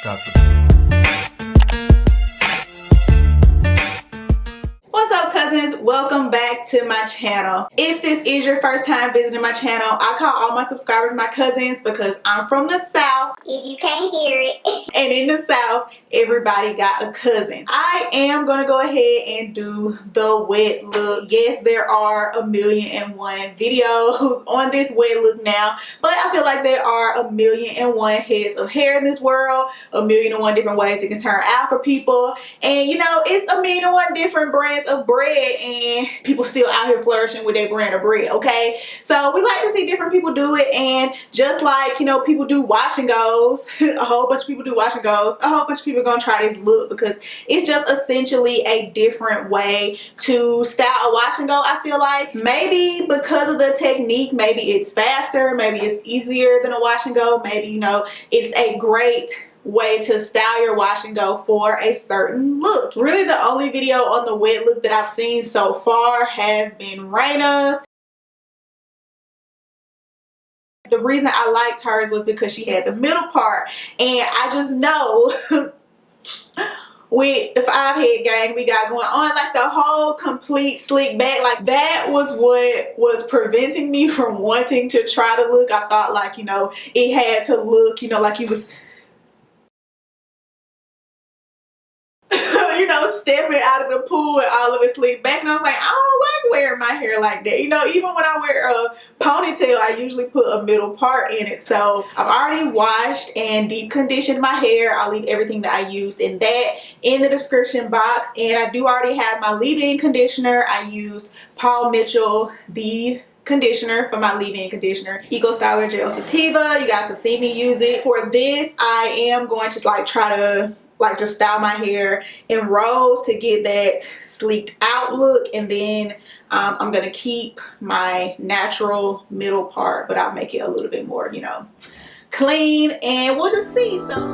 Got the What's up, cousins? Welcome back to my channel. If this is your first time visiting my channel, I call all my subscribers my cousins because I'm from the South. If you can't hear it. And in the South, everybody got a cousin. I am gonna go ahead and do the wet look. Yes, there are 1,000,001 videos on this wet look now, but I feel like there are 1,000,001 heads of hair in this world, 1,000,001 different ways it can turn out for people. And you know, it's 1,000,001 different brands of bread, and people still out here flourishing with their brand of bread, okay? So we like to see different people do it, and just like, you know, people do wash and goes, a whole bunch of people do wash and goes, a whole bunch of people are gonna try this look because it's just essentially a different way to style a wash and go. I feel like maybe because of the technique, maybe it's faster, maybe it's easier than a wash and go, maybe, you know, it's a great way to style your wash and go for a certain look. Really, the only video on the wet look that I've seen so far has been Raina's. The reason I liked hers was because she had the middle part, and I just know with the 5-head gang we got going on, like the whole complete slick back, like that was what was preventing me from wanting to try the look. I thought, like, you know, it had to look, you know, like he was you know, stepping out of the pool and all of it slicked back, and I was like, I don't like wearing my hair like that. You know, even when I wear a ponytail, I usually put a middle part in it. So I've already washed and deep conditioned my hair. I'll leave everything that I used in that in the description box, and I do already have my leave-in conditioner. I used Paul Mitchell, the conditioner for my leave-in conditioner, Style Gel Sativa. You guys have seen me use it. For this, I am going to like try to just style my hair in rows to get that sleeked out look, and then I'm gonna keep my natural middle part, but I'll make it a little bit more, you know, clean, and we'll just see. So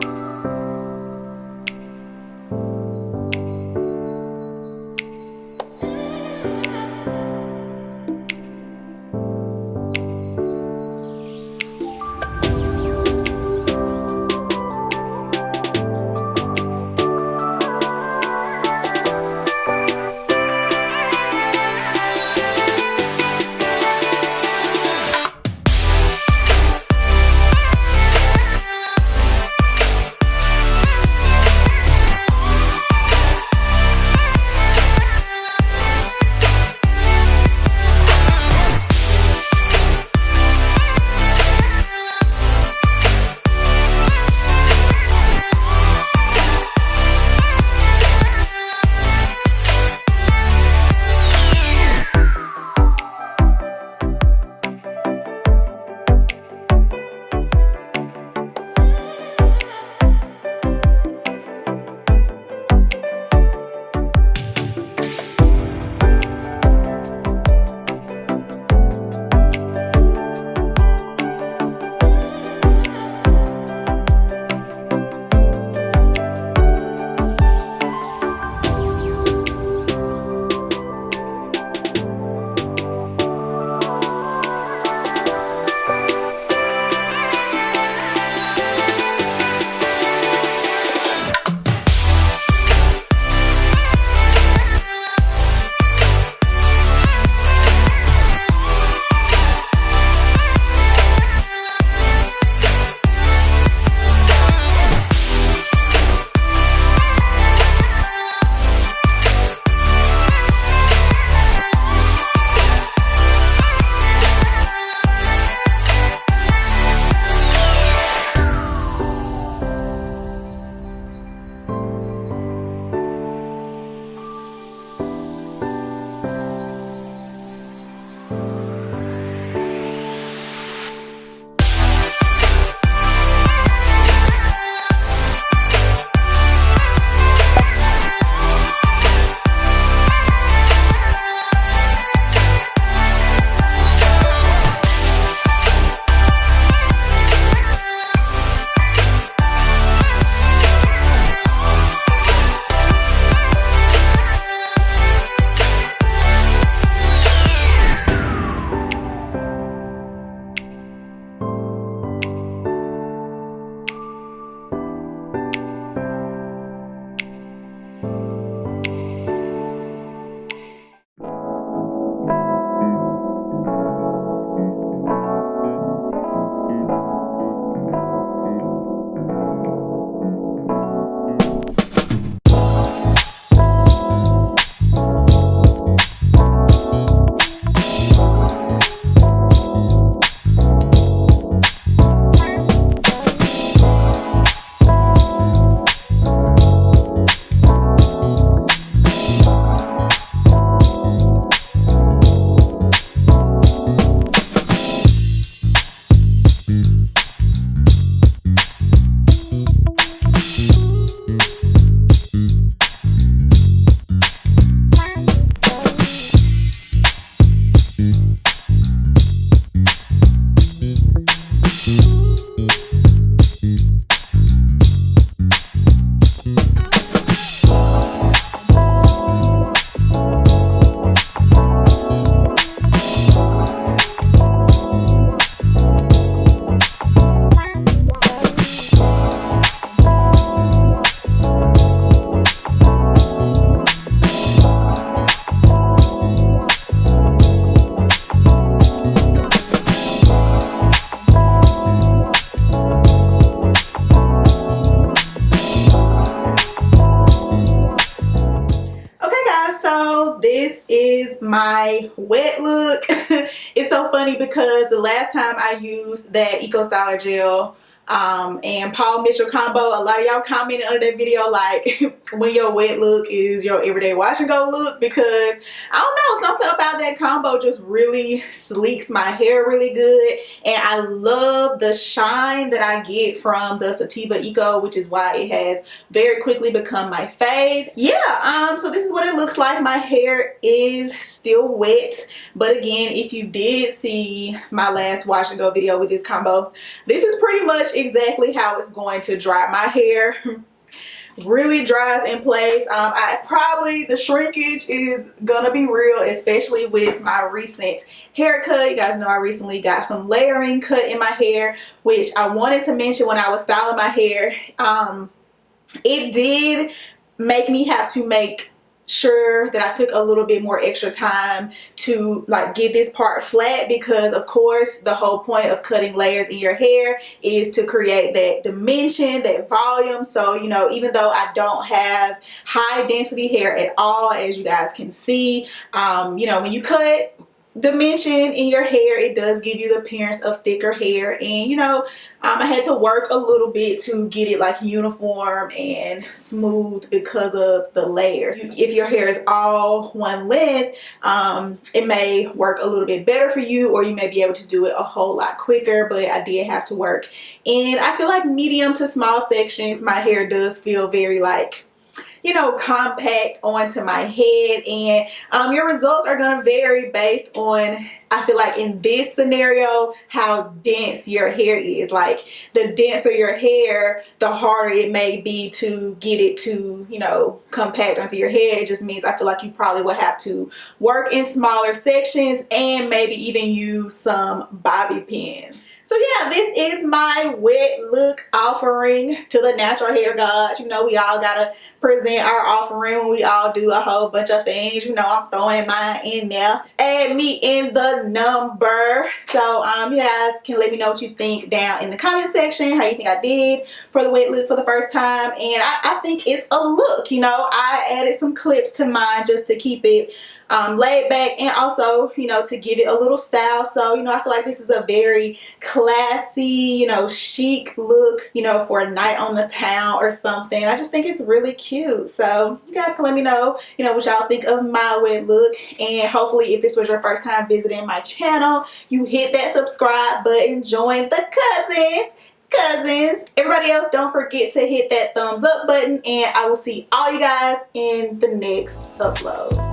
my wet look. It's so funny because the last time I used that Eco Styler Gel and Paul Mitchell combo, a lot of y'all commented under that video like when your wet look is your everyday wash and go look, because I don't know, something about that combo just really sleeks my hair really good, and I love the shine that I get from the Sativa Eco, which is why it has very quickly become my fave. Yeah, so this is what it looks like. My hair is still wet, but again, if you did see my last wash and go video with this combo, this is pretty much exactly how it's going to dry. My hair really dries in place. The shrinkage is gonna be real, especially with my recent haircut. You guys know I recently got some layering cut in my hair, which I wanted to mention when I was styling my hair. It did make me have to make sure that I took a little bit more extra time to like get this part flat, because of course the whole point of cutting layers in your hair is to create that dimension, that volume. So, you know, even though I don't have high density hair at all, as you guys can see, you know, when you cut dimension in your hair, it does give you the appearance of thicker hair. And you know, I had to work a little bit to get it like uniform and smooth because of the layers. If your hair is all one length, it may work a little bit better for you, or you may be able to do it a whole lot quicker. But I did have to work, and I feel like medium to small sections my hair does feel very like, you know, compact onto my head. And your results are going to vary based on, I feel like in this scenario, how dense your hair is. Like the denser your hair, the harder it may be to get it to, you know, compact onto your hair. It just means I feel like you probably will have to work in smaller sections and maybe even use some bobby pins. So yeah, this is my wet look offering to the natural hair gods. You know, we all gotta present our offering when we all do a whole bunch of things. You know, I'm throwing mine in there. Add me in the number. So you guys can let me know what you think down in the comment section, how you think I did for the wet look for the first time. And I think it's a look. You know, I added some clips to mine just to keep it laid back, and also, you know, to give it a little style. So, you know, I feel like this is a very classy, you know, chic look, you know, for a night on the town or something. I just think it's really cute. So you guys can let me know, you know, what y'all think of my wet look. And hopefully, if this was your first time visiting my channel, you hit that subscribe button, join the cousins. Everybody else, don't forget to hit that thumbs up button, and I will see all you guys in the next upload.